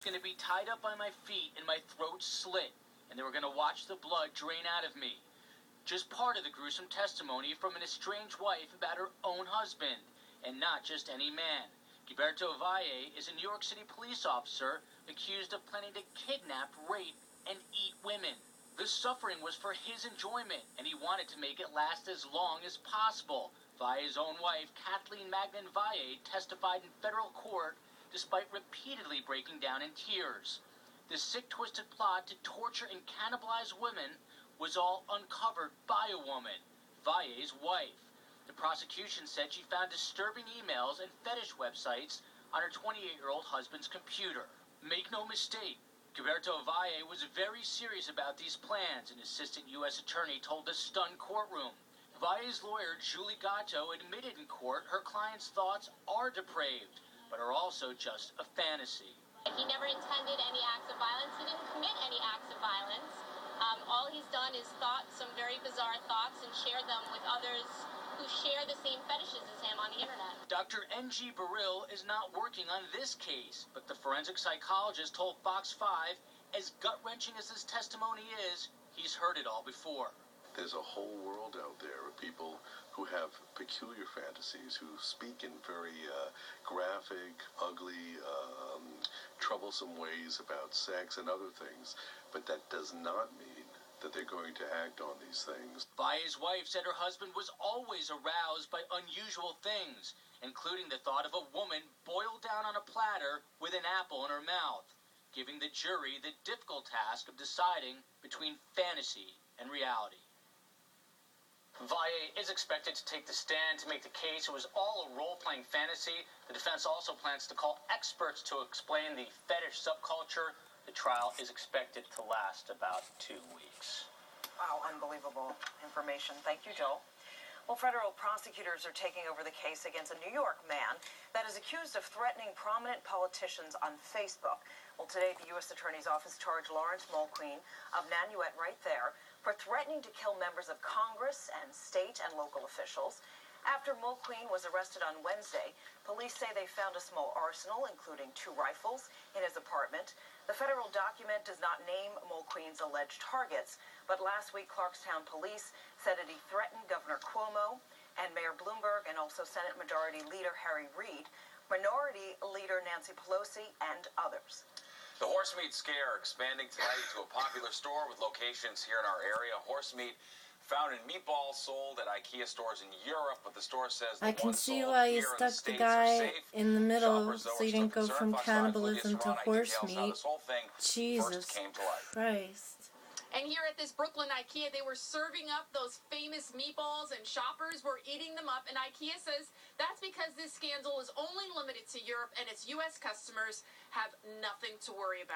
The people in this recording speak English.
Going to be tied up by my feet and my throat slit, and they were going to watch the blood drain out of me. Just part of the gruesome testimony from an estranged wife about her own husband, and not just any man. Gilberto Valle is a New York City police officer accused of planning to kidnap, rape, and eat women. The suffering was for his enjoyment, and he wanted to make it last as long as possible. Valle's own wife, Kathleen Magnan Valle, testified in federal court despite repeatedly breaking down in tears. The sick, twisted plot to torture and cannibalize women was all uncovered by a woman, Valle's wife. The prosecution said she found disturbing emails and fetish websites on her 28-year-old husband's computer. Make no mistake, Gilberto Valle was very serious about these plans, an assistant U.S. attorney told the stunned courtroom. Valle's lawyer, Julie Gatto, admitted in court her client's thoughts are depraved, but are also just a fantasy. He never intended any acts of violence. He didn't commit any acts of violence. All he's done is thought some very bizarre thoughts and shared them with others who share the same fetishes as him on the internet. Dr. N.G. Baril is not working on this case, but the forensic psychologist told Fox 5, as gut-wrenching as this testimony is, he's heard it all before. There's a whole world out there of people who have peculiar fantasies, who speak in very graphic, ugly, troublesome ways about sex and other things, but that does not mean that they're going to act on these things. Valle's wife said her husband was always aroused by unusual things, including the thought of a woman boiled down on a platter with an apple in her mouth, giving the jury the difficult task of deciding between fantasy and reality. Valle is expected to take the stand to make the case it was all a role-playing fantasy. The defense also plans to call experts to explain the fetish subculture. The trial is expected to last about 2 weeks. Wow, unbelievable information. Thank you, Joel. Well, federal prosecutors are taking over the case against a New York man that is accused of threatening prominent politicians on Facebook. Well, today, the U.S. Attorney's Office charged Lawrence Mulqueen of Nanuet right there for threatening to kill members of Congress and state and local officials. After Mulqueen was arrested on Wednesday, police say they found a small arsenal, including 2 rifles, in his apartment. The federal document does not name Mulqueen's alleged targets, but last week Clarkstown police said that he threatened Governor Cuomo and Mayor Bloomberg and also Senate Majority Leader Harry Reid, Minority Leader Nancy Pelosi, and others. The horse meat scare expanding tonight to a popular store with locations here in our area. Horse meat found in meatballs sold at IKEA stores in Europe, but the store says I can see why you stuck the guy in the middle so you didn't go from cannibalism to horse meat. Jesus Christ. And here at this Brooklyn IKEA, they were serving up those famous meatballs, and shoppers were eating them up. And IKEA says that's because this scandal is only limited to Europe, and its U.S. customers have nothing to worry about.